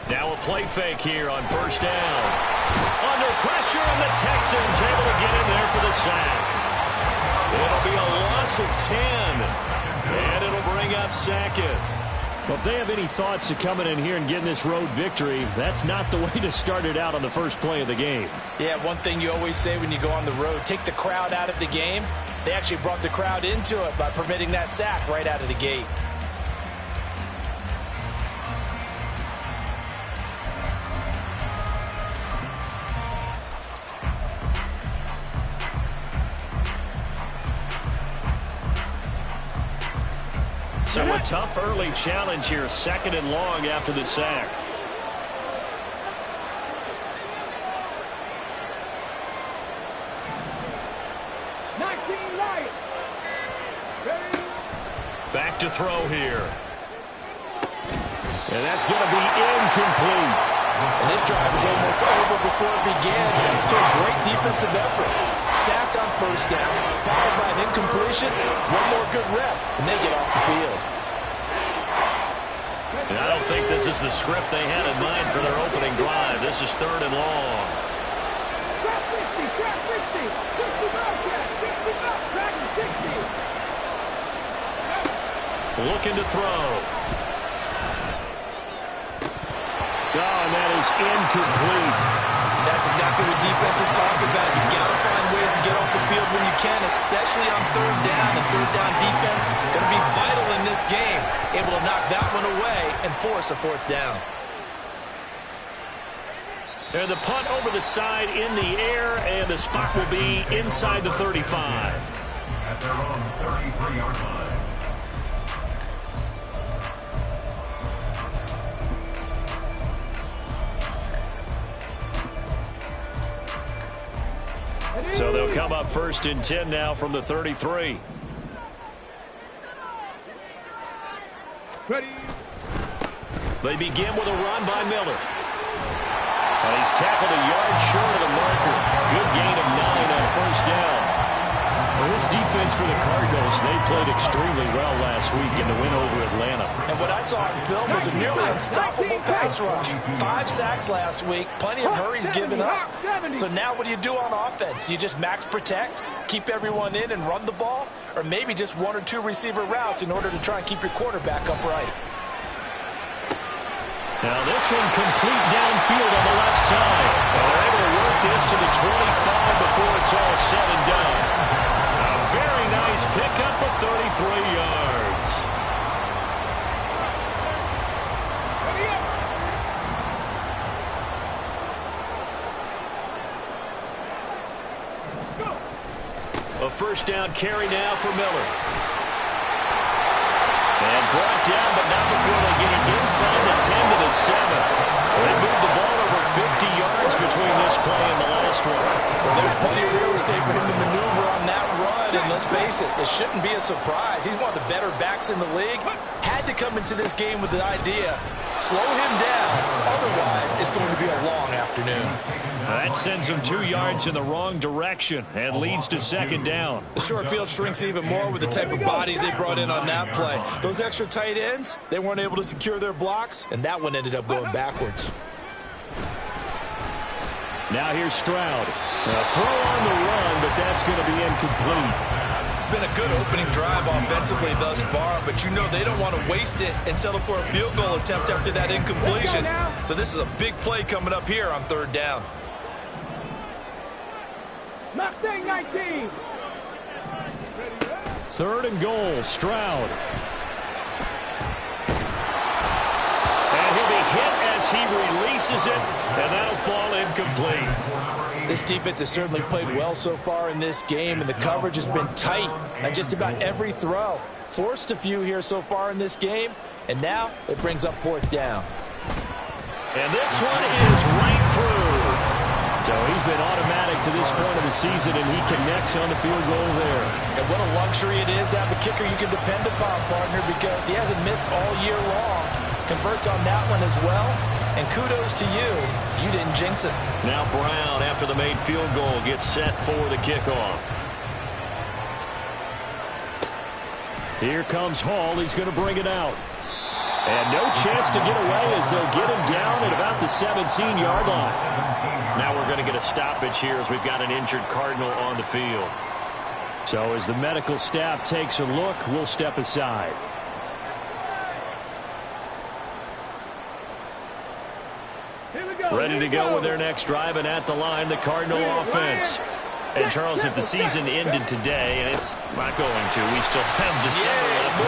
Now a play fake here on first down. Under pressure, and the Texans able to get in there for the sack. It'll be a loss of 10, and it'll bring up second. Well, if they have any thoughts of coming in here and getting this road victory, that's not the way to start it out on the first play of the game. Yeah, one thing you always say when you go on the road, take the crowd out of the game. They actually brought the crowd into it by permitting that sack right out of the gate. So a tough early challenge here, 2nd and long after the sack. Back to throw here. And that's going to be incomplete. And this drive is almost over before it began, thanks to a great defensive effort. Sacked on first down, followed by an incompletion, one more good rep, and they get off the field. And I don't think this is the script they had in mind for their opening drive. This is 3rd and long. Looking to throw. Oh, and that is incomplete. That's exactly what defenses talk about. You got to find ways to get off the field when you can, especially on 3rd down. And 3rd down defense going to be vital in this game. Able to knock that one away and force a 4th down. And the punt over the side in the air, and the spot will be inside the 35. At their own 33-yard line. So they'll come up 1st and 10 now from the 33. Ready. They begin with a run by Miller. And he's tackled a yard short of the marker. Good gain of 9 on 1st down. Well, this defense for the Cardinals, they played extremely well last week in the win over Atlanta. And what I saw on film was a nearly unstoppable pass rush. 5 sacks last week, plenty of hurries given up. So now what do you do on offense? You just max protect, keep everyone in and run the ball, or maybe just 1 or 2 receiver routes in order to try and keep your quarterback upright. Now this one complete downfield on the left side. And they're able to work this to the 25 before it's all said and done. A very nice pickup of 33 yards. A 1st down carry now for Miller. And brought down, but not before they get it inside the 10 to the 7. They moved the ball over 50 yards between this play and the last one. Well, there's plenty of real estate for him to maneuver on that run, and let's face it, it shouldn't be a surprise. He's one of the better backs in the league. Had to come into this game with the idea, slow him down, otherwise it's going to be a long afternoon. That sends him 2 yards in the wrong direction and leads to 2nd down. The short field shrinks even more with the type of bodies they brought in on that play. Those extra tight ends, they weren't able to secure their blocks, and that one ended up going backwards. Now here's Stroud. A throw on the run, but that's going to be incomplete. It's been a good opening drive offensively thus far, but you know they don't want to waste it and settle for a field goal attempt after that incompletion. So this is a big play coming up here on 3rd down. Mustang 19. 3rd and goal, Stroud. And he'll be hit as he releases it, and that'll fall incomplete. This defense has certainly played well so far in this game, and the coverage has been tight on just about every throw. Forced a few here so far in this game, and now it brings up 4th down. And this one is right through. So he's been automatic to this point of the season, and he connects on the field goal there. And what a luxury it is to have a kicker you can depend upon, partner, because he hasn't missed all year long. Converts on that one as well. And kudos to you. You didn't jinx it. Now Brown, after the made field goal, gets set for the kickoff. Here comes Hall. He's going to bring it out. And no chance to get away as they'll get him down at about the 17-yard line. Now we're going to get a stoppage here as we've got an injured Cardinal on the field. So as the medical staff takes a look, we'll step aside. Ready to go with their next drive, and at the line, the Cardinal offense. And, Charles, if the season ended today, and it's not going to, we still have December left,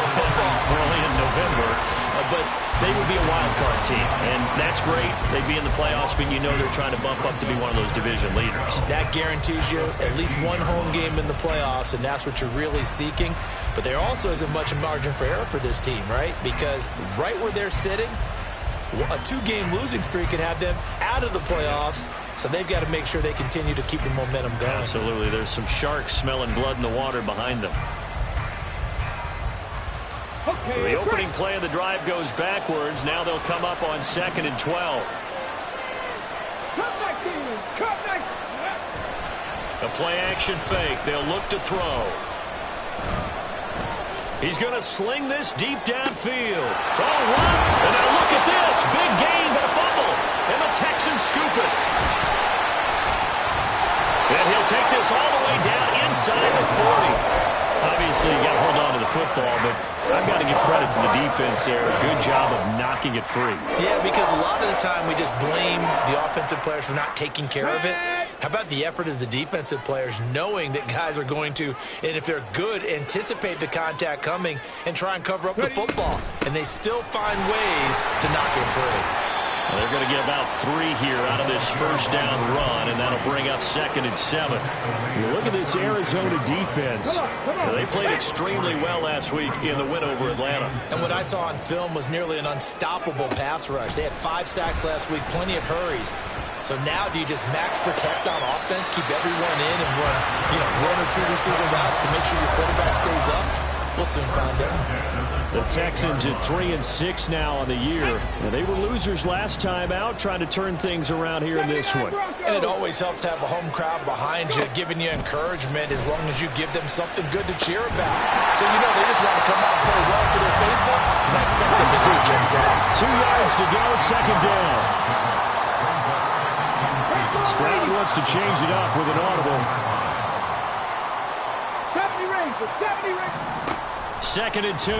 early in November, but they would be a wild card team, and that's great. They'd be in the playoffs, but you know they're trying to bump up to be one of those division leaders. That guarantees you at least one home game in the playoffs, and that's what you're really seeking. But there also isn't much margin for error for this team, right? Because right where they're sitting, a 2-game losing streak could have them out of the playoffs, so they've got to make sure they continue to keep the momentum going. Absolutely. There's some sharks smelling blood in the water behind them. Okay, So the opening play of the drive goes backwards. Now they'll come up on 2nd and 12. Come back, team. Come back. A play-action fake. They'll look to throw. He's going to sling this deep downfield. Oh, what? And now look at this. Big gain, but a fumble. And the Texans scoop it. And he'll take this all the way down inside the 40. Obviously, you got to hold on to the football, but I've got to give credit to the defense there. A good job of knocking it free. Yeah, because a lot of the time we just blame the offensive players for not taking care of it. How about the effort of the defensive players knowing that guys are going to, and if they're good, anticipate the contact coming and try and cover up the football. And they still find ways to knock it free. Well, they're going to get about 3 here out of this first down run, and that'll bring up 2nd and 7. Look at this Arizona defense. They played extremely well last week in the win over Atlanta. And what I saw on film was nearly an unstoppable pass rush. They had 5 sacks last week, plenty of hurries. So now do you just max protect on offense, keep everyone in, and run, 1 or 2 receiver routes to make sure your quarterback stays up? We'll soon find out. The Texans at 3-6 now on the year. Now, they were losers last time out, trying to turn things around here in this one. And it always helps to have a home crowd behind you, giving you encouragement as long as you give them something good to cheer about. So, they just want to come out and play well for their faithful, and I expect them to do just that. 2 yards to go, 2nd down. Stroud wants to change it up with an audible. 70 Rangers, 70 Rangers. 2nd and 2.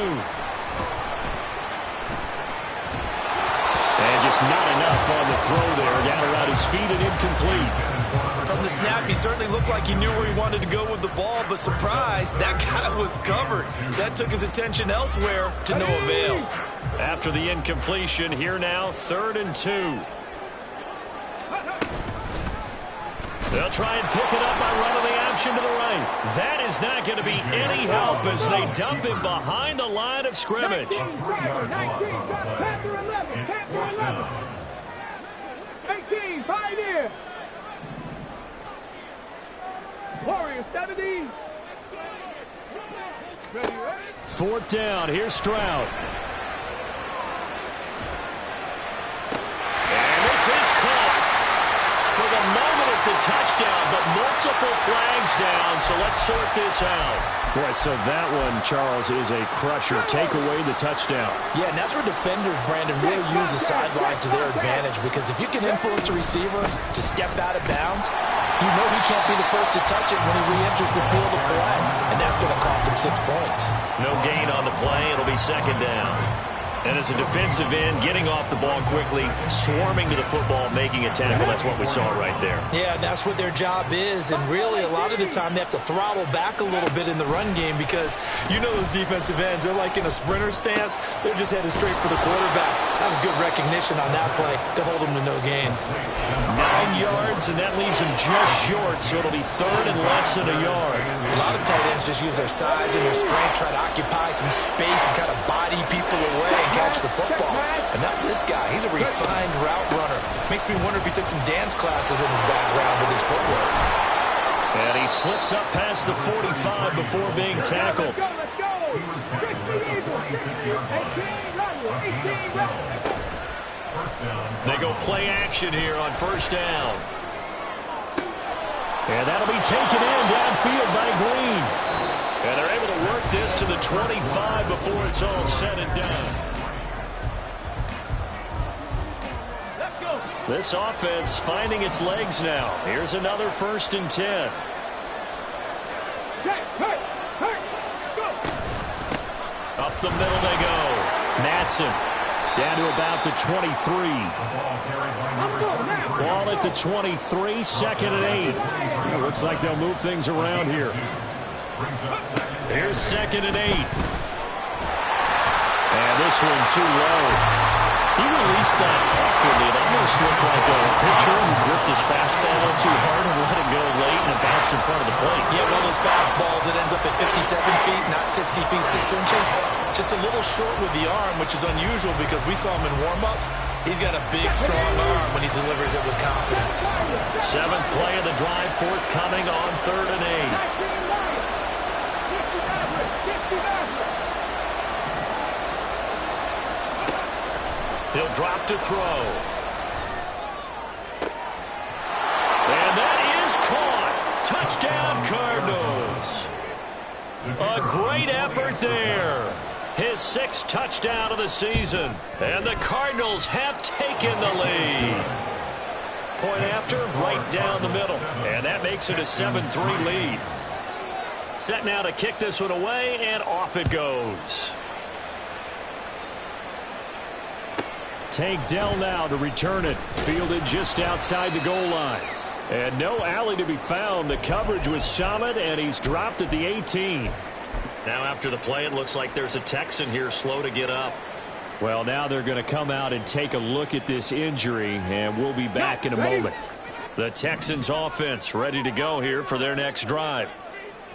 And just not enough on the throw there. Down around his feet and incomplete. From the snap, he certainly looked like he knew where he wanted to go with the ball, but surprise, that guy was covered. So that took his attention elsewhere to no avail. After the incompletion, here now, 3rd and 2. They'll try and pick it up by running the option to the right. That is not going to be any help as they dump him behind the line of scrimmage. 19, Panther 11, Panther 11. 18, Pioneer. Warrior 70. Ready, ready. 4th down. Here's Stroud. And this is caught. For the moment, it's a touchdown, but multiple flags down, so let's sort this out. Boy, so that one, Charles, is a crusher. Take away the touchdown. Yeah, and that's where defenders, Brandon, really use the sideline to their advantage, because if you can influence a receiver to step out of bounds, he can't be the first to touch it when he re-enters the field of play, and that's going to cost him 6 points. No gain on the play. It'll be 2nd down. And as a defensive end, getting off the ball quickly, swarming to the football, making a tackle, that's what we saw right there. Yeah, that's what their job is, and really a lot of the time they have to throttle back a little bit in the run game because those defensive ends, they're like in a sprinter stance. They're just headed straight for the quarterback. That was good recognition on that play to hold them to no gain. 9 yards, and that leaves him just short, so it'll be 3rd and less than a yard. A lot of tight ends just use their size and their strength, try to occupy some space and kind of body people away and catch the football. But not this guy. He's a refined route runner. Makes me wonder if he took some dance classes in his background with his footwork. And he slips up past the 45 before being tackled. Let's go. 60 Eagles. 18 Rebel. 18 Rebel. They go play action here on 1st down. And that'll be taken in downfield by Green. And they're able to work this to the 25 before it's all said and done. This offense finding its legs now. Here's another 1st and 10. Up the middle they go. Madsen down to about the 23. Ball at the 23, 2nd and 8. It looks like they'll move things around here. Here's 2nd and 8. And this one too low. He released that awkwardly. It almost looked like a pitcher who gripped his fastball too hard and let it go late, and it bounced in front of the plate. Yeah, one of those fastballs that ends up at 57 feet, not 60 feet, 6 inches. Just a little short with the arm, which is unusual because we saw him in warm-ups. He's got a big, strong arm when he delivers it with confidence. 7th play of the drive, forthcoming on 3rd and 8. He'll drop to throw. And that is caught. Touchdown, Cardinals. A great effort there. His 6th touchdown of the season. And the Cardinals have taken the lead. Point after, right down the middle. And that makes it a 7-3 lead. Set now to kick this one away, and off it goes. Tank Dell now to return it. Fielded just outside the goal line. And no alley to be found. The coverage was solid, and he's dropped at the 18. Now after the play, it looks like there's a Texan here slow to get up. Well, now they're going to come out and take a look at this injury, and we'll be back in a moment. The Texans offense ready to go here for their next drive.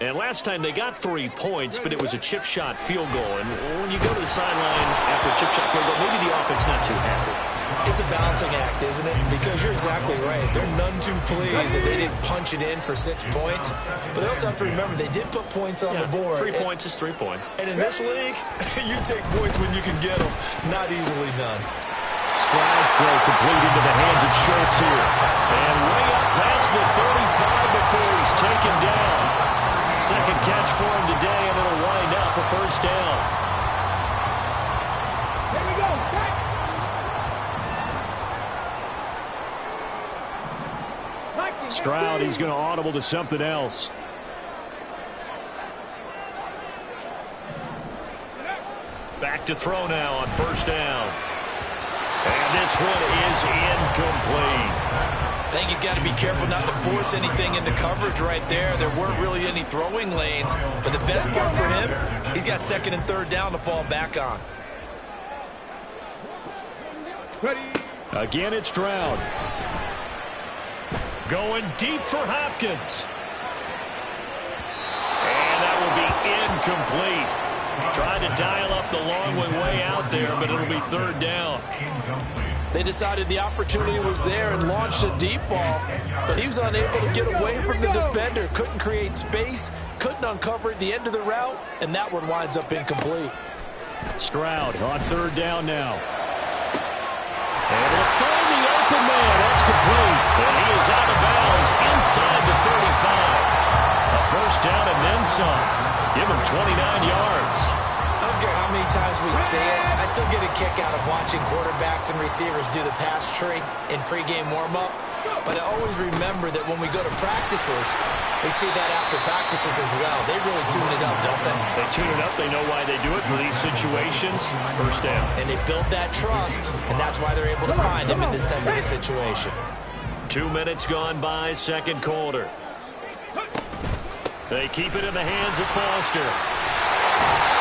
And last time they got 3 points, but it was a chip shot field goal. And when you go to the sideline after a chip shot field goal, maybe the offense not too happy. It's a balancing act, isn't it? Because you're exactly right. They're none too pleased that they didn't punch it in for 6 points. But they also have to remember they did put points on the board. 3 points is 3 points. And in this league, you take points when you can get them. Not easily done. Strides throw complete into the hands of Schultz here. And way up past the 35 before he's taken down. 2nd catch for him today, and it'll wind up a 1st down. Here we go. Stroud, he's going to audible to something else. Back to throw now on 1st down. And this one is incomplete. I think he's got to be careful not to force anything into coverage right there. There weren't really any throwing lanes. But the best part for him, he's got 2nd and 3rd down to fall back on. Again, it's Stroud. Going deep for Hopkins. And that will be incomplete. Trying to dial up the long one way out there, but it'll be 3rd down. They decided the opportunity was there and launched a deep ball, but he was unable to get away from the defender. Couldn't create space, couldn't uncover at the end of the route, and that one winds up incomplete. Stroud on 3rd down now. And he'll find the open man. That's complete. And he is out of bounds inside the 35. A 1st down and then some. Give him 29 yards. I don't care how many times we say it, I still get a kick out of watching quarterbacks and receivers do the pass tree in pregame warm-up. But I always remember that when we go to practices, we see that after practices as well. They really tune it up, don't they? They tune it up. They know why they do it for these situations. 1st down. And they build that trust, and that's why they're able to find him in this type of a situation. 2 minutes gone by, 2nd quarter. They keep it in the hands of Foster.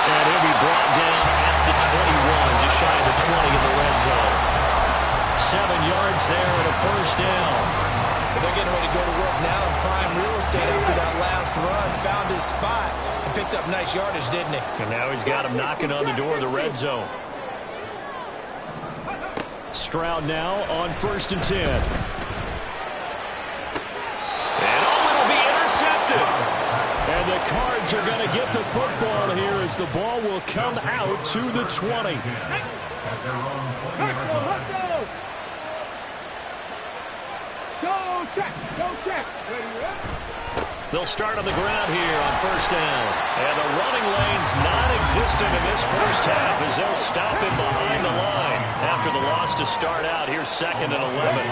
And he'll be brought down at the 21, just shy of the 20 in the red zone. 7 yards there and a 1st down. They're getting ready to go to work now in prime real estate after that last run. Found his spot and picked up nice yardage, didn't he? And now he's got him knocking on the door of the red zone. Stroud now on 1st and 10. And it'll be intercepted. And the Cards are going to get the football here as the ball will come out to the 20. They'll start on the ground here on first down. And the running lane's non-existent in this first half as they'll stop him behind the line after the loss to start out. Here's 2nd and 11.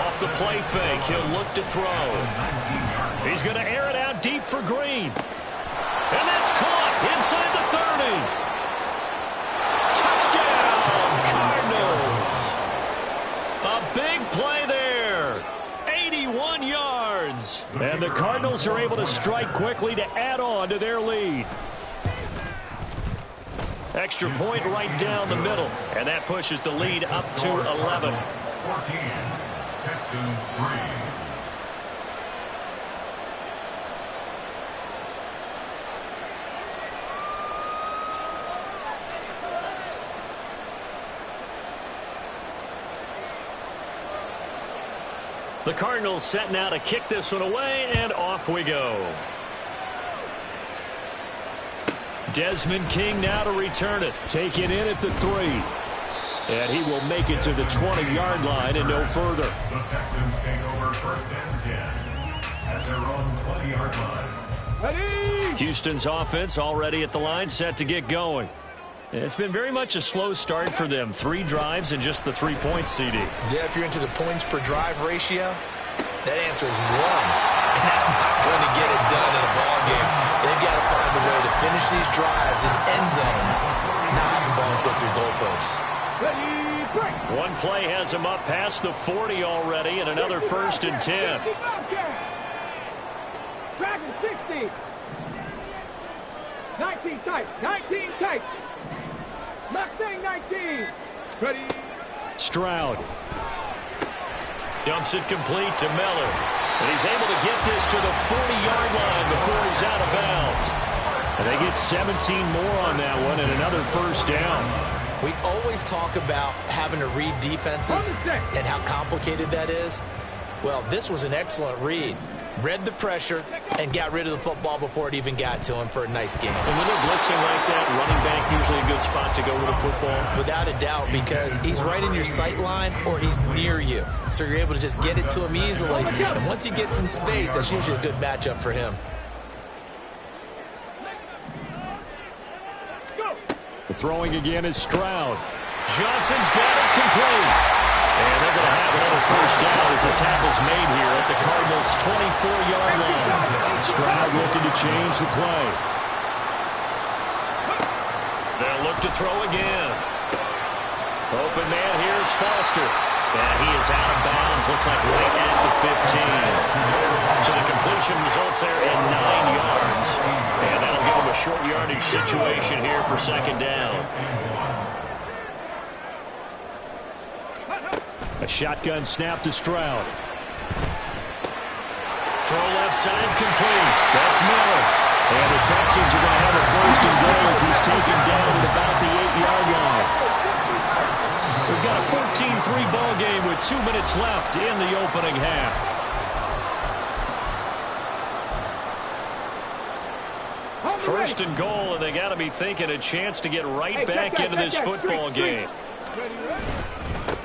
Off the play fake, he'll look to throw. He's going to air it out deep for Green. And that's caught inside the 30. Touchdown, Cardinals. A big play there. 81 yards. And the Cardinals are able to strike quickly to add on to their lead. Extra point right down the middle. And that pushes the lead up to 11. 14, Texans 3. The Cardinals set now to kick this one away, and off we go. Desmond King now to return it. Take it in at the 3. And he will make it to the 20-yard line and no further. The Texans take over 1st and 10 at their own 20-yard line. Ready? Houston's offense already at the line, set to get going. It's been very much a slow start for them. 3 drives and just the 3 points, CD. Yeah, if you're into the points per drive ratio, that answer is 1. And that's not going to get it done in a ball game. They've got to find a way to finish these drives in end zones, not having balls go through goalposts. Ready, break. One play has him up past the 40 already, and another 1st and 10. Dragon 60. 19 tight. 19 tight. Mustang 19. Ready. Stroud dumps it complete to Miller. And he's able to get this to the 40-yard line before he's out of bounds. And they get 17 more on that one and another 1st down. We always talk about having to read defenses and how complicated that is. Well, this was an excellent read. Read the pressure and got rid of the football before it even got to him for a nice game. And when they're blitzing like that, running back usually a good spot to go with a football. Without a doubt, because he's right in your sight line or he's near you. So you're able to just get it to him easily. And once he gets in space, that's usually a good matchup for him. The throwing again is Stroud. Johnson's got it complete. And they're going to have another 1st down as the tackle's made here at the Cardinals' 24-yard line. Stroud looking to change the play. They'll look to throw again. Open man, here's Foster. And he is out of bounds, looks like right at the 15. So the completion results there in 9 yards. And that'll give him a short yardage situation here for 2nd down. A shotgun snap to Stroud. Throw left side complete. That's Miller. And the Texans are going to have a 1st and goal as he's taken down at about the 8-yard line. We've got a 14-3 ball game with 2 minutes left in the opening half. First and goal, and they got to be thinking a chance to get right back into this football game.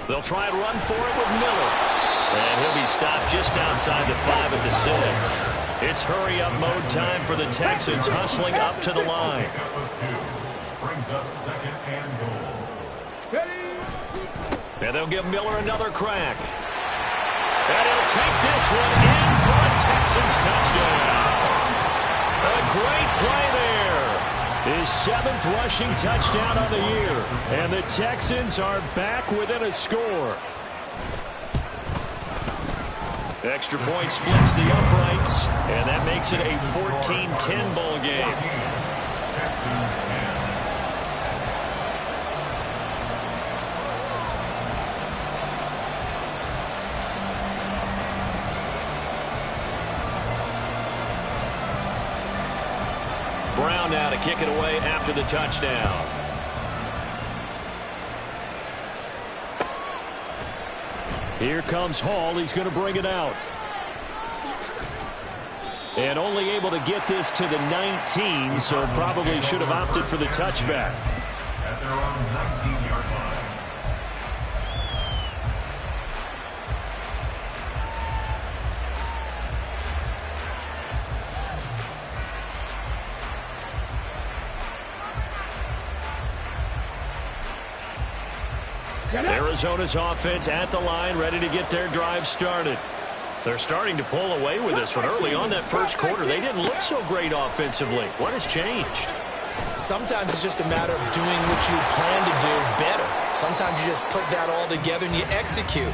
They'll try and run for it with Miller. And he'll be stopped just outside the 5 at the 6. It's hurry-up mode time for the Texans, hustling up to the line. Brings up 2nd and goal. And they'll give Miller another crack. And he'll take this one in for a Texans touchdown. A great play there. His 7th rushing touchdown on the year. And the Texans are back within a score. Extra point splits the uprights. And that makes it a 14-10 ball game. Brown now to kick it away after the touchdown. Here comes Hall. He's going to bring it out. And only able to get this to the 19, so probably should have opted for the touchback. At their own 19-yard line. Arizona's offense at the line, ready to get their drive started. They're starting to pull away with this one. Early on that first quarter, they didn't look so great offensively. What has changed? Sometimes it's just a matter of doing what you plan to do better. Sometimes you just put that all together and you execute.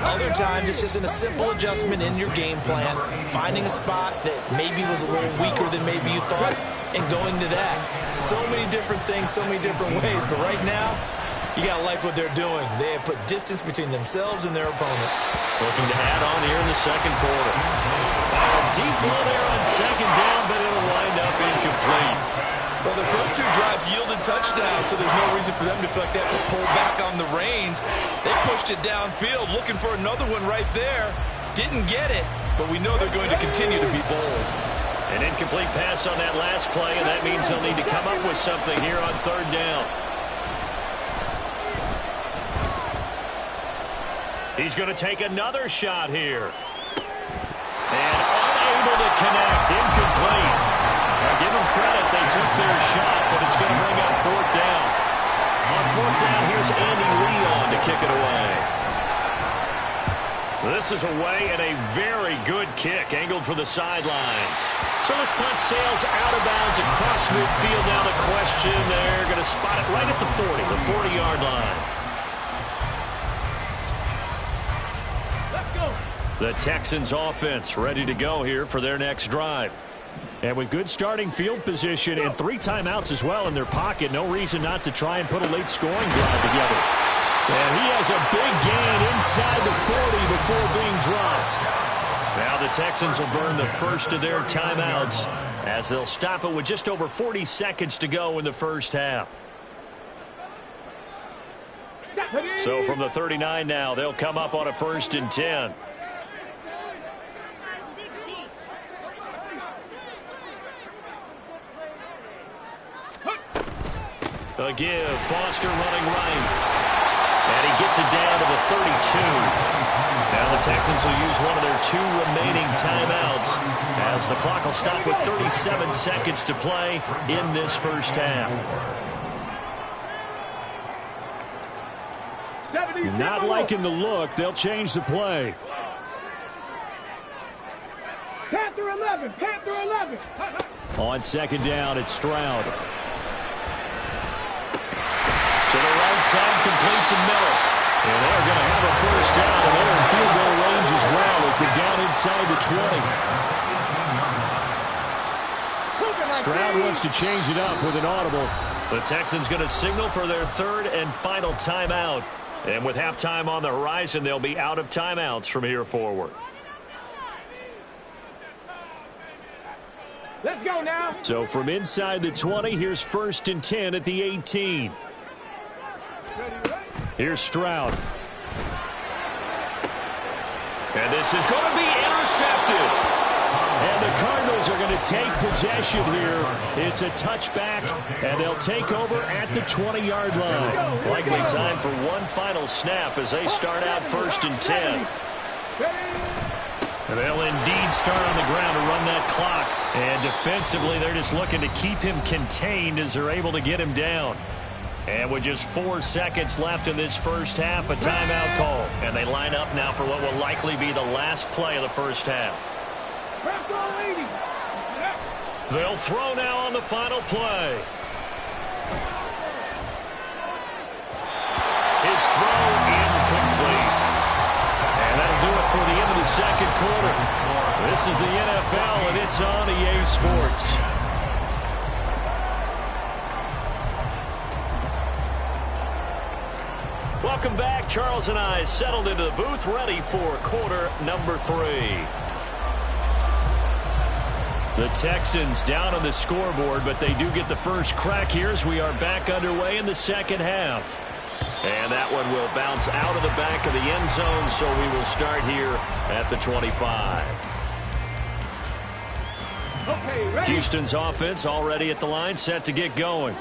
Other times it's just a simple adjustment in your game plan, finding a spot that maybe was a little weaker than maybe you thought, and going to that. So many different things, so many different ways, but right now, you got to like what they're doing. They have put distance between themselves and their opponent. Looking to add on here in the second quarter. Deep ball there on second down, but it'll wind up incomplete. Well, the first two drives yielded touchdowns, so there's no reason for them to feel like they have to pull back on the reins. They pushed it downfield, looking for another one right there. Didn't get it, but we know they're going to continue to be bold. An incomplete pass on that last play, and that means they'll need to come up with something here on third down. He's going to take another shot here. And unable to connect. Incomplete. Now give them credit. They took their shot, but it's going to bring up fourth down. On fourth down, here's Andy Lee on to kick it away. This is away and a very good kick, angled for the sidelines. So this punt sails out of bounds across midfield. Now the question, they're going to spot it right at the 40, the 40-yard line. The Texans offense ready to go here for their next drive. And with good starting field position and 3 timeouts as well in their pocket, no reason not to try and put a late scoring drive together. And he has a big gain inside the 40 before being dropped. Now the Texans will burn the first of their timeouts as they'll stop it with just over 40 seconds to go in the first half. So from the 39 now, they'll come up on a 1st and 10. A give, Foster running right. And he gets it down to the 32. Now the Texans will use one of their 2 remaining timeouts as the clock will stop with 37 seconds to play in this first half. Not liking the look, they'll change the play. Panther 11, Panther 11. On second down, it's Stroud. To the right side, complete to Miller. And they're going to have a first down, and they're in field goal range as well as they're down inside the 20. Stroud wants to change it up with an audible. The Texans going to signal for their 3rd and final timeout. And with halftime on the horizon, they'll be out of timeouts from here forward. Let's go now. So from inside the 20, here's 1st and 10 at the 18. Here's Stroud. And this is going to be intercepted. And the Cardinals are going to take possession here. It's a touchback, and they'll take over at the 20-yard line. Likely time for one final snap as they start out 1st and 10. And they'll indeed start on the ground to run that clock. And defensively, they're just looking to keep him contained as they're able to get him down. And with just 4 seconds left in this first half, a timeout call. And they line up now for what will likely be the last play of the first half. They'll throw now on the final play. His throw incomplete. And that'll do it for the end of the second quarter. This is the NFL, and it's on EA Sports. Welcome back. Charles and I settled into the booth, ready for quarter number 3. The Texans down on the scoreboard, but they do get the first crack here as we are back underway in the second half. And that one will bounce out of the back of the end zone, so we will start here at the 25. Okay, Houston's offense already at the line, set to get going.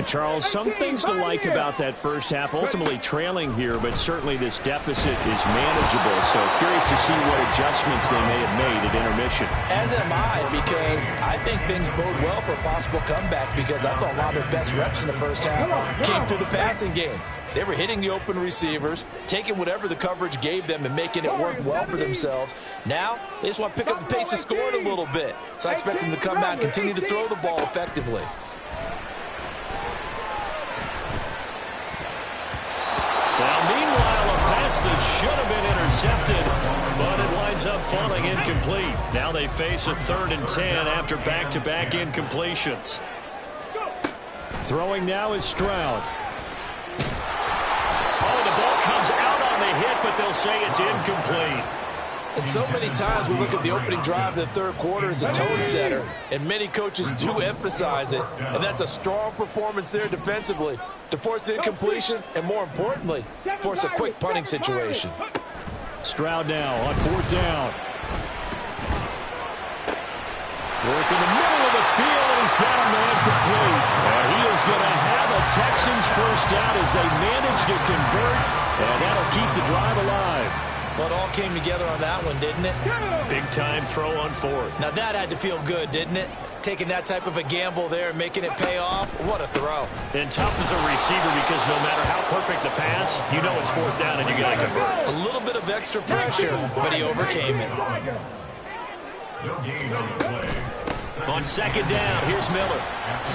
Charles, some things to like about that first half, ultimately trailing here, but certainly this deficit is manageable. So curious to see what adjustments they may have made at intermission. As am I, because I think things bode well for a possible comeback, because I thought a lot of their best reps in the first half came through the passing game. They were hitting the open receivers, taking whatever the coverage gave them and making it work well for themselves. Now, they just want to pick up the pace of scoring a little bit. So I expect them to come out and continue to throw the ball effectively. Now, meanwhile, a pass that should have been intercepted, but it winds up falling incomplete. Now they face a 3rd and 10 after back-to-back incompletions. Throwing now is Stroud. Oh, the ball comes out on the hit, but they'll say it's incomplete. And so many times we look at the opening drive of the third quarter as a tone setter, and many coaches do emphasize it, and that's a strong performance there defensively to force incompletion and, more importantly, force a quick punting situation. Stroud now on 4th down. Work in the middle of the field, and he's got a man complete. And he is going to have a Texans first down as they manage to convert, and that'll keep the drive alive. Well, it all came together on that one, didn't it? Big-time throw on 4th. Now, that had to feel good, didn't it? Taking that type of a gamble there and making it pay off. What a throw. And tough as a receiver because no matter how perfect the pass, you know it's 4th down and you got to convert. A little bit of extra pressure, but he overcame it. No gain on the play. On 2nd down, here's Miller.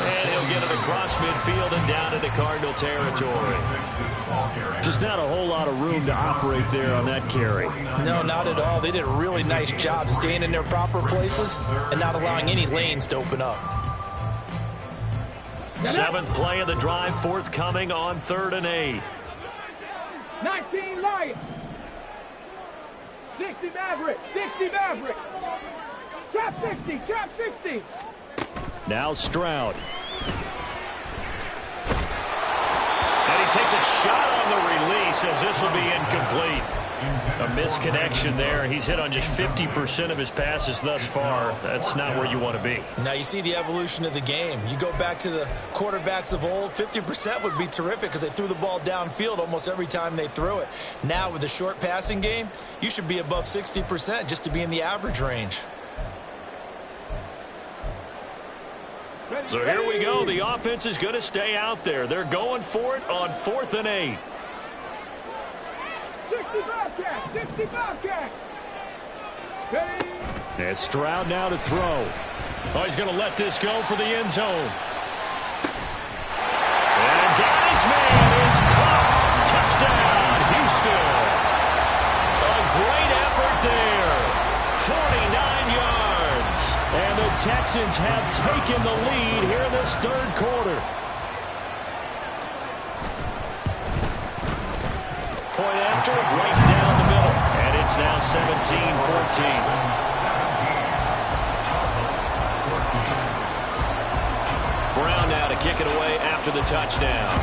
And he'll get it across midfield and down into Cardinal territory. Just not a whole lot of room to operate there on that carry. No, not at all. They did a really nice job staying in their proper places and not allowing any lanes to open up. 7th play of the drive, forthcoming on 3rd and 8. 19 Lions. 60 Maverick. 60 Maverick. Trap 60. Trap 60. Now Stroud. And he takes a shot on the release as this will be incomplete. A misconnection there. He's hit on just 50% of his passes thus far. That's not where you want to be. Now you see the evolution of the game. You go back to the quarterbacks of old, 50% would be terrific because they threw the ball downfield almost every time they threw it. Now with the short passing game, you should be above 60% just to be in the average range. So here we go. The offense is going to stay out there. They're going for it on 4th and 8. 60 Bobcat. 60 Bobcat. And Stroud now to throw. Oh, he's going to let this go for the end zone. And guy's man is caught. Touchdown, Houston. A great effort there. 49 yards. And the Texans have taken the lead here in this 3rd quarter. Point after, right down the middle. And it's now 17-14. Brown now to kick it away after the touchdown.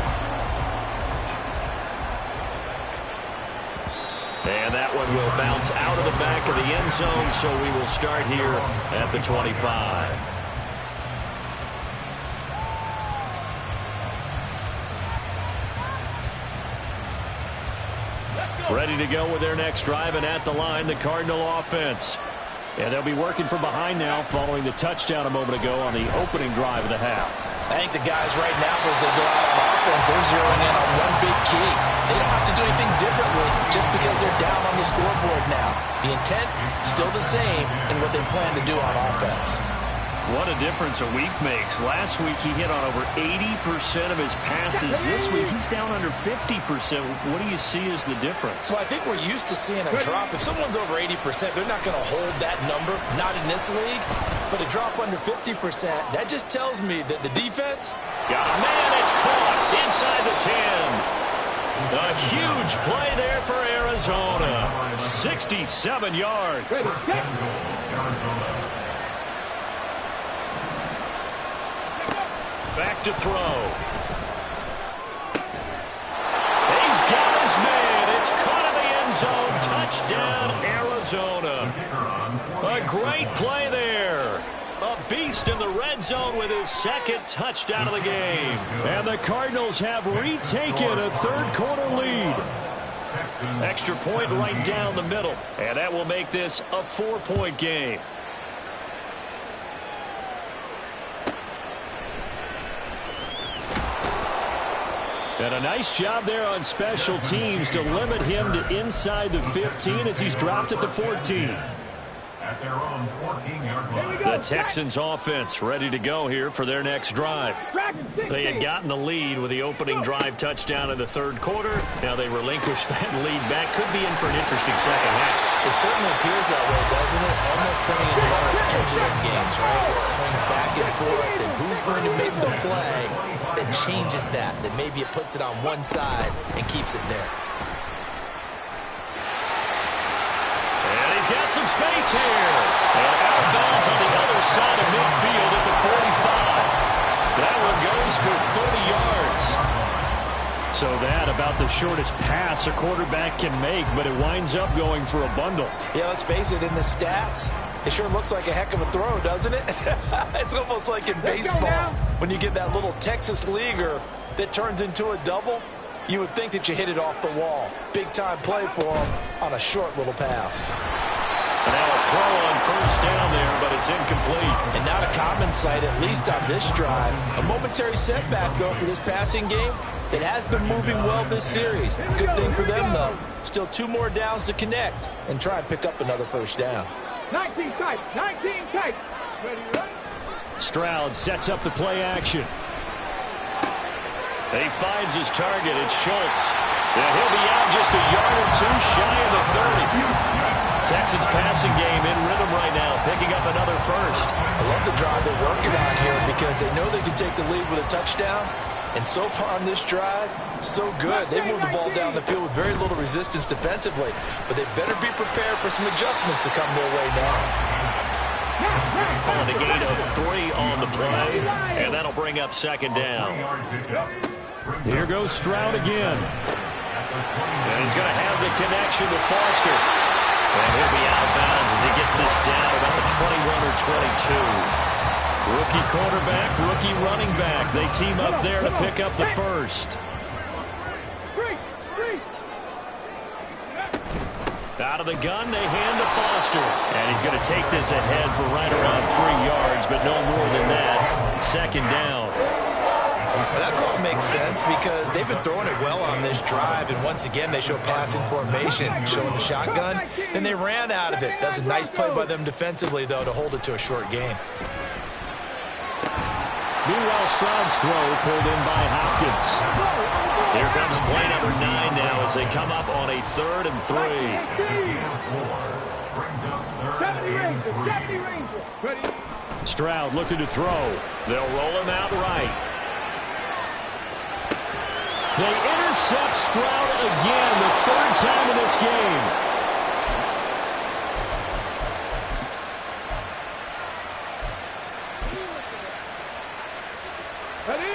And that one will bounce out of the back of the end zone, so we will start here at the 25. Ready to go with their next drive, and at the line, the Cardinal offense. And they'll be working from behind now following the touchdown a moment ago on the opening drive of the half. I think the guys right now, as they go out on offense, they're zeroing in on one big key. They don't have to do anything differently just because they're down on the scoreboard now. The intent, still the same in what they plan to do on offense. What a difference a week makes. Last week he hit on over 80% of his passes. This week he's down under 50%. What do you see as the difference? Well, I think we're used to seeing a drop. If someone's over 80%, they're not going to hold that number, not in this league. But a drop under 50%, that just tells me that the defense... Got a man, it's caught inside the 10. A huge play there for Arizona. 67 yards. Back to throw. He's got his man. It's caught in the end zone. Touchdown, Arizona. A great play there. A beast in the red zone with his 2nd touchdown of the game. And the Cardinals have retaken a 3rd quarter lead. Extra point right down the middle. And that will make this a 4-point game. And a nice job there on special teams to limit him to inside the 15 as he's dropped at the 14. At their own 14-yard line. The Texans offense ready to go here for their next drive. They had gotten the lead with the opening drive touchdown in the third quarter. Now they relinquish that lead back. Could be in for an interesting second half. It certainly appears that way, doesn't it? Almost turning into one of those pendulum games, right? Where it swings back and forth, and who's going to make the play that changes that maybe it puts it on one side and keeps it there. Got some space here. And out of bounds on the other side of midfield at the 45. That one goes for 30 yards. So that about the shortest pass a quarterback can make, but it winds up going for a bundle. Yeah, let's face it, in the stats, it sure looks like a heck of a throw, doesn't it? It's almost like in baseball when you get that little Texas leaguer that turns into a double. You would think that you hit it off the wall. Big-time play for him on a short little pass. And now a throw on first down there, but it's incomplete. And not a common sight, at least on this drive. A momentary setback, though, for this passing game. It has been moving well this series. Good thing for them, though. Still 2 more downs to connect and try and pick up another first down. 19 tight, 19 tight. Ready, right? Stroud sets up the play action. He finds his target. It's Schultz. And he'll be out just a yard or 2 shy of the 30. Texans passing game in rhythm right now, picking up another first. I love the drive they're working on here because they know they can take the lead with a touchdown. And so far on this drive, so good. They moved the ball down the field with very little resistance defensively. But they better be prepared for some adjustments to come their way now. On the gain of 3 on the play, and that'll bring up second down. Here goes Stroud again. And he's going to have the connection to Foster. And he'll be out of bounds as he gets this down about the 21 or 22. Rookie quarterback, rookie running back. They team up there to pick up the first. Out of the gun, they hand to Foster. And he's going to take this ahead for right around 3 yards, but no more than that. Second down. Well, that call makes sense because they've been throwing it well on this drive, and once again they show passing formation, showing the shotgun. Then they ran out of it. That's a nice play by them defensively, though, to hold it to a short gain. Meanwhile, Stroud's throw pulled in by Hopkins. Here comes play number 9 now as they come up on a 3rd and 3. Stroud looking to throw. They'll roll him out right. They intercept Stroud again, the 3rd time in this game.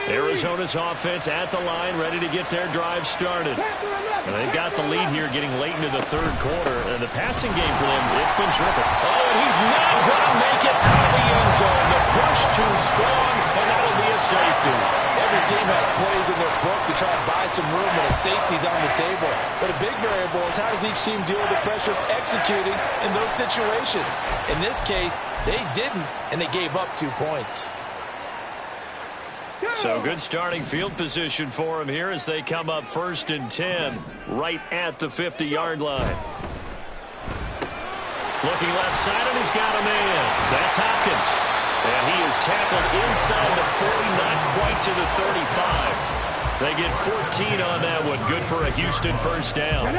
Arizona's offense at the line, ready to get their drive started. And they've got the lead here getting late into the 3rd quarter. And the passing game for them, it's been terrific. Oh, and he's not going to make it out of the end zone. The push too strong, and that'll be a safety. Every team has plays in their book to try to buy some room when a safety's on the table. But a big variable is how does each team deal with the pressure of executing in those situations. In this case, they didn't, and they gave up 2 points. So good starting field position for him here as they come up 1st and 10 right at the 50-yard line. Looking left side, and he's got a man. That's Hopkins. And he is tackled inside the 40, not quite to the 35. They get 14 on that one. Good for a Houston first down.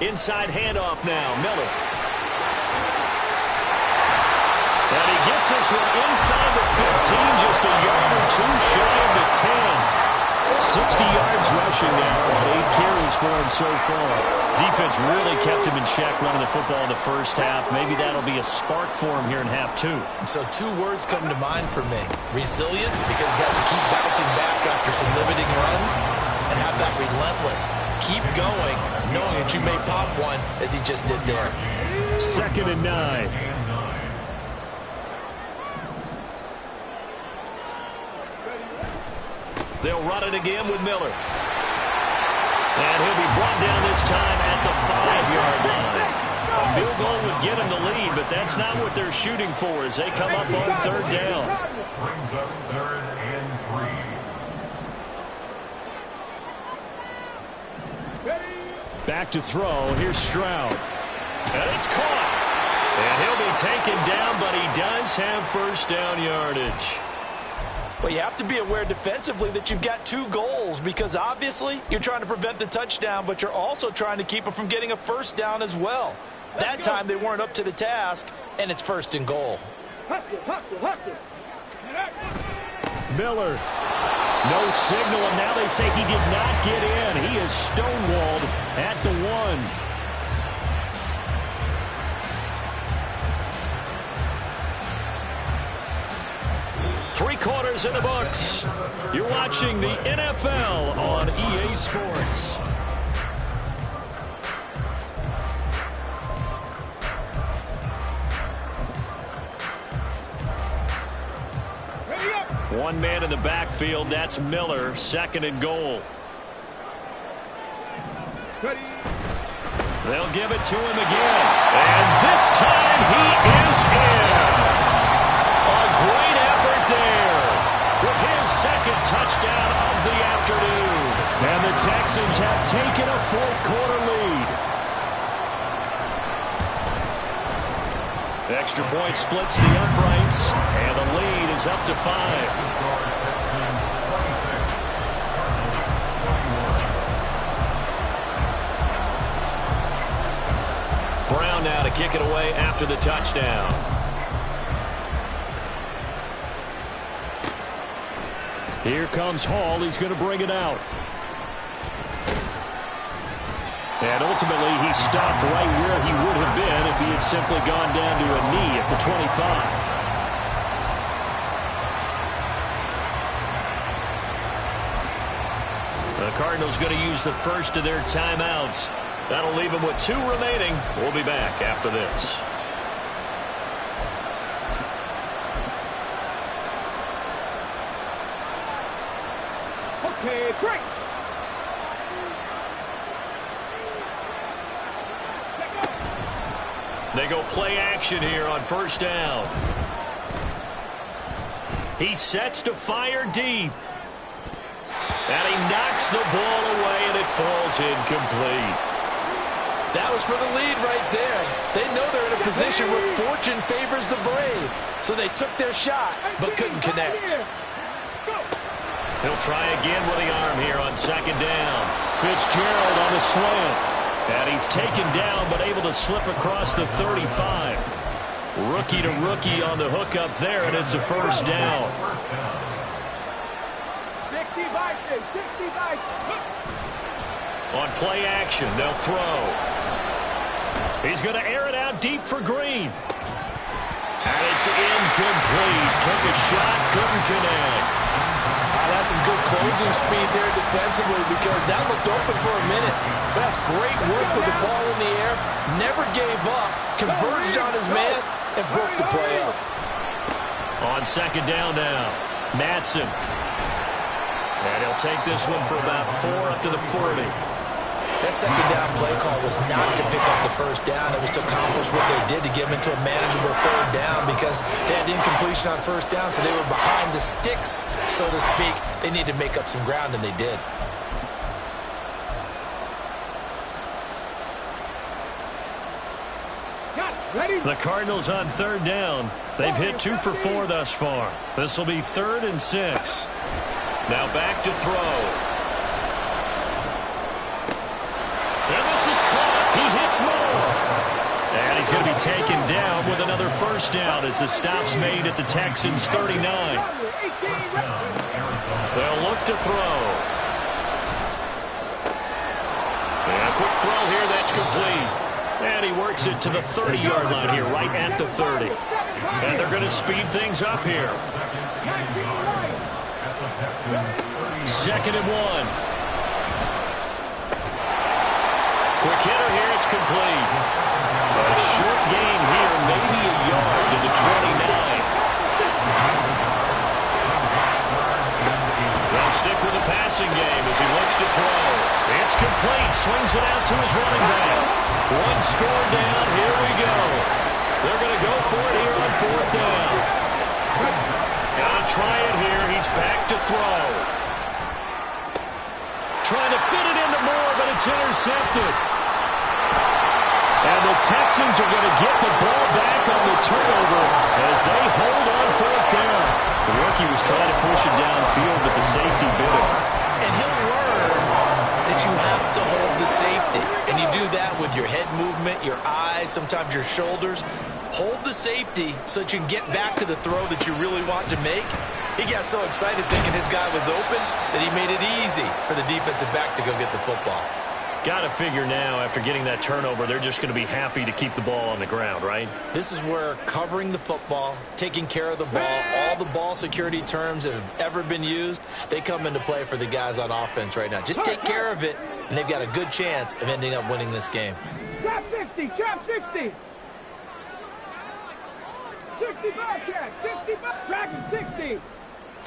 Inside handoff now, Miller. And he gets this one inside the 15, just a yard or 2 shy of the 10. 60 yards rushing now, 8 carries for him so far. Defense really kept him in check running the football in the first half. Maybe that'll be a spark for him here in half 2. So 2 words come to mind for me. Resilient, because he has to keep bouncing back after some limiting runs, and have that relentless. Keep going, knowing that you may pop one, as he just did there. 2nd and 9. They'll run it again with Miller. And he'll be brought down this time at the 5-yard line. A field goal would get them the lead, but that's not what they're shooting for as they come up on third down. Brings up 3rd and 3. Back to throw. Here's Stroud. And it's caught. And he'll be taken down, but he does have first down yardage. Well, you have to be aware defensively that you've got 2 goals because obviously you're trying to prevent the touchdown, but you're also trying to keep it from getting a first down as well. That time they weren't up to the task, and it's 1st and goal. Miller. No signal, and now they say he did not get in. He is stonewalled at the 1. Three quarters in the books. You're watching the NFL on EA Sports. One man in the backfield, that's Miller, 2nd and goal. They'll give it to him again. And this time he is in. A great effort there with his 2nd touchdown of the afternoon. And the Texans have taken a 4th quarter lead. Extra point splits the uprights, and the lead is up to 5. Brown now to kick it away after the touchdown. Here comes Hall. He's going to bring it out. And ultimately, he stopped right where he would have been if he had simply gone down to a knee at the 25. The Cardinals going to use the first of their timeouts. That'll leave them with 2 remaining. We'll be back after this. Okay, break. They go play action here on 1st down. He sets to fire deep. And he knocks the ball away, and it falls incomplete. That was for the lead right there. They know they're in a position where fortune favors the brave. So they took their shot, but couldn't connect. He'll try again with the arm here on 2nd down. Fitzgerald on the slant. And he's taken down, but able to slip across the 35. Rookie to rookie on the hookup there, and it's a 1st down. 65. On play action, they'll throw. He's going to air it out deep for Green. And it's incomplete. Took a shot, couldn't connect. That's some good closing speed there defensively because that looked open for a minute. But that's great work with the ball in the air. Never gave up. Converged on his man and broke the play up. On 2nd down now, Madsen. And he'll take this one for about 4 up to the 40. That 2nd down play call was not to pick up the 1st down. It was to accomplish what they did to get them into a manageable 3rd down because they had incompletion on 1st down, so they were behind the sticks, so to speak. They needed to make up some ground, and they did. The Cardinals on 3rd down. They've hit 2 for 4 thus far. This will be 3rd and 6. Now back to throw. And this is caught. He hits Moore. And he's going to be taken down with another 1st down as the stop's made at the Texans' 39. They'll look to throw. And a quick throw here, that's complete. And he works it to the 30-yard line here, right at the 30. And they're going to speed things up here. 2nd and 1. Quick hitter here, it's complete. A short gain here, maybe a yard to the 29. They'll stick with the passing game as he looks to throw. It's complete, swings it out to his running back. One score down. Here we go. They're going to go for it here on fourth down. Got to try it here. He's back to throw. Trying to fit it into Moore, but it's intercepted. And the Texans are going to get the ball back on the turnover as they hold on fourth down. The rookie was trying to push it downfield, but the safety bit him. And he'll learn that you have to hold the safety. And you do that with your head movement, your eyes, sometimes your shoulders. Hold the safety so that you can get back to the throw that you really want to make. He got so excited thinking his guy was open that he made it easy for the defensive back to go get the football. Got to figure now, after getting that turnover, they're just going to be happy to keep the ball on the ground, right? This is where covering the football, taking care of the ball, all the ball security terms that have ever been used, they come into play for the guys on offense right now. Just take care of it, and they've got a good chance of ending up winning this game. Trap 60, trap 60. 65 catch, 65, tracking 60.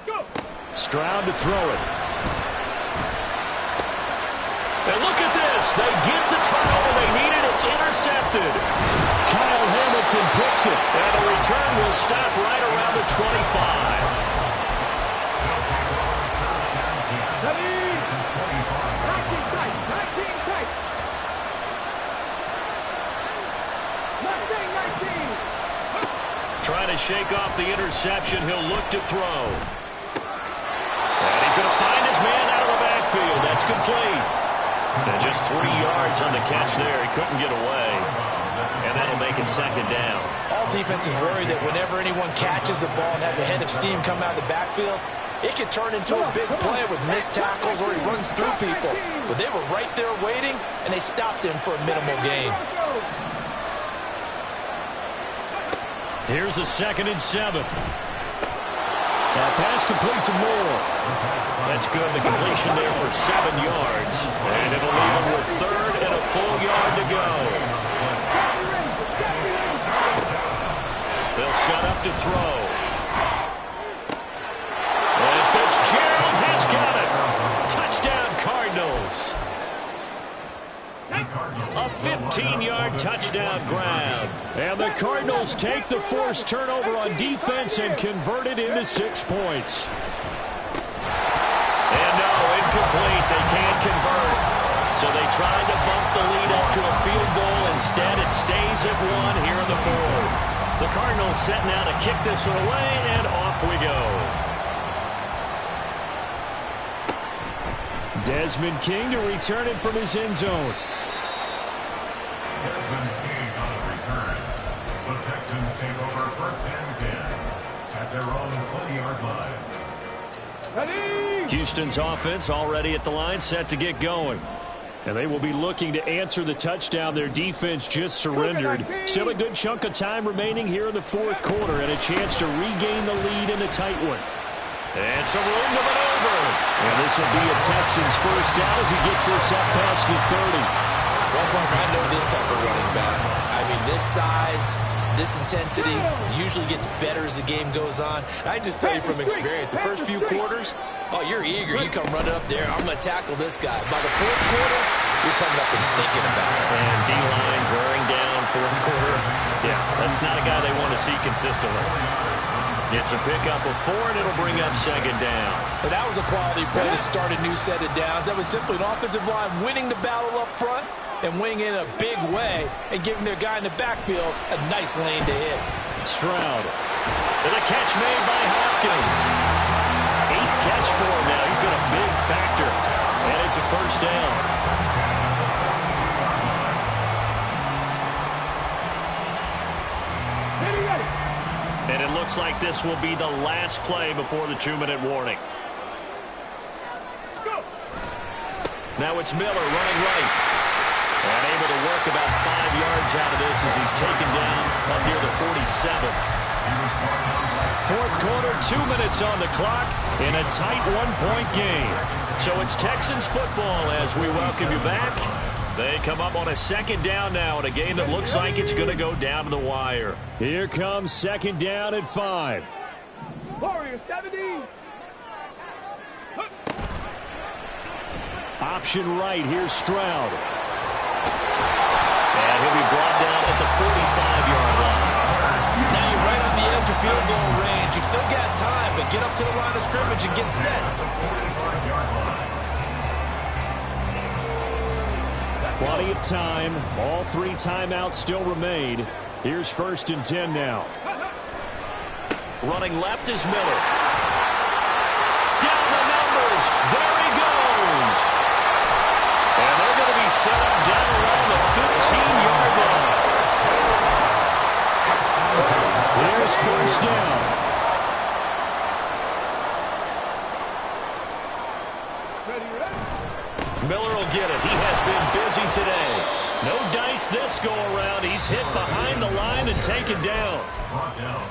Go. Stroud to throw it. And look at this. They get the turnover they needed. It's intercepted. Kyle Hamilton picks it. And the return will stop right around the 25. Ready? 19 tight, 19 tight. 19. Trying to shake off the interception. He'll look to throw. And he's going to find his man out of the backfield. That's complete. And just 3 yards on the catch there. He couldn't get away. And that'll make it second down. All defenses worry that whenever anyone catches the ball and has a head of steam come out of the backfield, it could turn into a big play with missed tackles or he runs through people. But they were right there waiting, and they stopped him for a minimal gain. Here's a 2nd and 7. That pass complete to Moore. That's good. The completion there for 7 yards. And it'll leave him with 3rd and a full yard to go. They'll set up to throw. And Fitzgerald has got it. Touchdown, Cardinals. A 15-yard touchdown grab. And the Cardinals take the forced turnover on defense and convert it into 6 points. And no, incomplete. They can't convert. So they tried to bump the lead up to a field goal. Instead, it stays at 1 here in the 4th. The Cardinals set now to kick this one away, and off we go. Desmond King to return it from his end zone. Desmond King on the return. The Texans take over 1st and 10 at their own 20-yard line. Ready? Houston's offense already at the line, set to get going. And they will be looking to answer the touchdown their defense just surrendered. Still a good chunk of time remaining here in the 4th quarter and a chance to regain the lead in a tight one. And some room to maneuver. And this will be a Texans first down as he gets this up past the 30. Well, Mark, I know this type of running back. I mean, this size, this intensity usually gets better as the game goes on. I just tell you from experience, the first few quarters, oh, you're eager. You come running up there. I'm going to tackle this guy. By the 4th quarter, you're coming up and thinking about it. And D-line wearing down 4th quarter. Yeah, that's not a guy they want to see consistently. It's a pickup of 4, and it'll bring up 2nd down. But that was a quality play to start a new set of downs. That was simply an offensive line winning the battle up front and winning in a big way and giving their guy in the backfield a nice lane to hit. Stroud. And a catch made by Hopkins. 8th catch for him now. He's been a big factor. And it's a first down. And it looks like this will be the last play before the 2-minute warning. Now it's Miller running right. And able to work about 5 yards out of this as he's taken down up near the 47. 4th quarter, 2 minutes on the clock in a tight 1-point game. So it's Texans football as we welcome you back. They come up on a 2nd down now in a game that looks like it's going to go down to the wire. Here comes 2nd down at 5. Warrior 70. Option right, here's Stroud. And he'll be brought down at the 45-yard line. Now you're right on the edge of field goal range. You've still got time, but get up to the line of scrimmage and get set. Plenty of time. All 3 timeouts still remain. Here's 1st and 10 now. Running left is Miller. Down the numbers. There he goes. And they're going to be set up down around the 15-yard line. Here's 1st down. Miller will get it. He has been busy today. No dice this go-around. He's hit behind the line and taken down.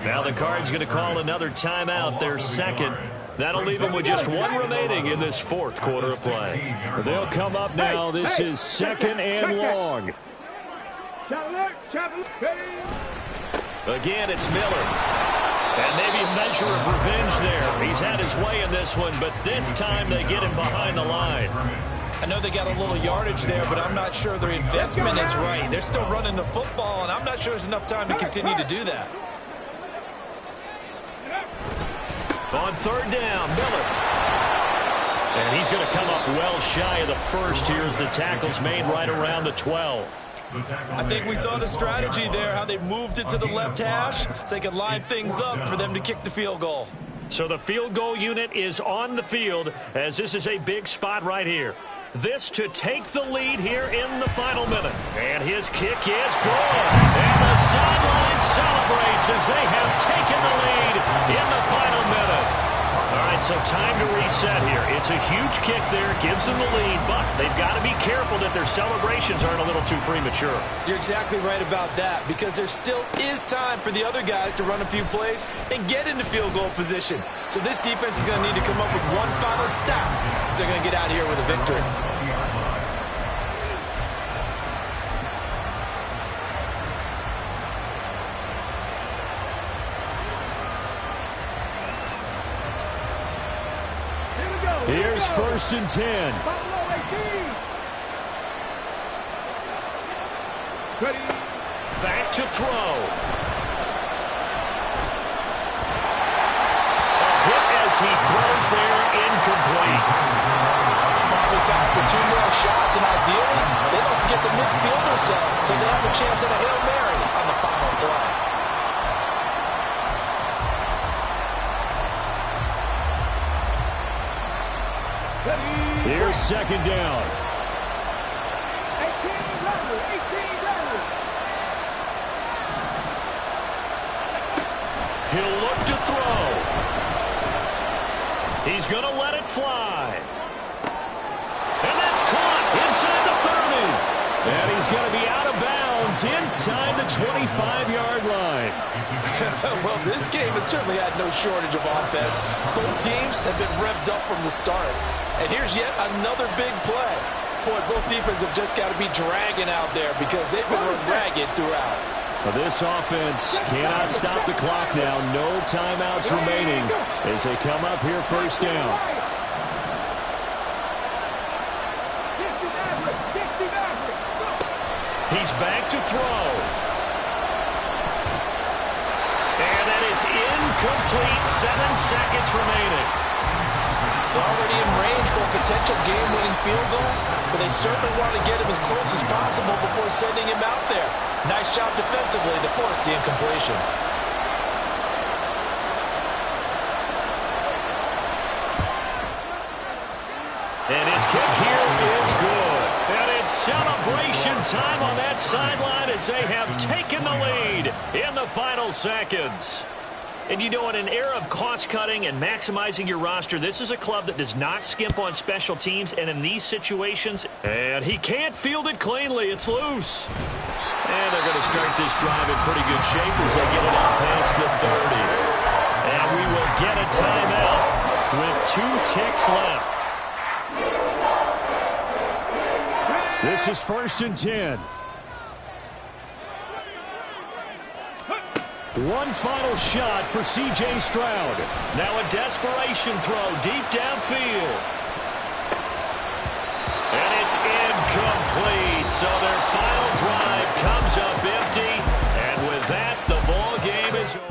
Now the Cards going to call another timeout, their 2nd. That'll leave them with just 1 remaining in this 4th quarter of play. They'll come up now. This is 2nd and long. Again, it's Miller. And maybe a measure of revenge there. He's had his way in this one, but this time they get him behind the line. I know they got a little yardage there, but I'm not sure their investment is right. They're still running the football, and I'm not sure there's enough time to continue to do that. On 3rd down, Miller. And he's going to come up well shy of the 1st here as the tackle's made right around the 12. I think we saw the strategy there, how they moved it to the left hash so they could line things up for them to kick the field goal. So the field goal unit is on the field as this is a big spot right here. This to take the lead here in the final minute. And his kick is good. And the sideline celebrates as they have taken the lead in the final minute. All right, so time to reset here. It's a huge kick there, gives them the lead, but they've got to be careful that their celebrations aren't a little too premature. You're exactly right about that, because there still is time for the other guys to run a few plays and get into field goal position. So this defense is going to need to come up with one final stop if they're going to get out of here with a victory. Here's 1st and 10. Back to throw. A hit as he throws there, incomplete. Probably time for 2 more shots, and ideally, they like to get the midfielder set, so they have a chance at a Hail Mary on the final play. Here's 2nd down. 18 He'll look to throw. He's going to let it fly. And that's caught inside the 30. And he's going to be out of bounds inside the 25-yard line. Well, this game has certainly had no shortage of offense. Both teams have been revved up from the start. And here's yet another big play. Boy, both defenses have just got to be dragging out there because they've been run ragged throughout. Well, this offense cannot stop the clock now. No timeouts remaining as they come up here 1st down. He's back to throw. And that is incomplete. 7 seconds remaining. Already in range for a potential game-winning field goal, but they certainly want to get him as close as possible before sending him out there. Nice job defensively to force the incompletion. And his kick here is good. And it's celebration time on that sideline as they have taken the lead in the final seconds. And you know, in an era of cost-cutting and maximizing your roster, this is a club that does not skimp on special teams, and in these situations, and he can't field it cleanly. It's loose. And they're going to start this drive in pretty good shape as they get it out past the 30. And we will get a timeout with 2 ticks left. This is 1st and 10. One final shot for C.J. Stroud. Now a desperation throw deep downfield. And it's incomplete.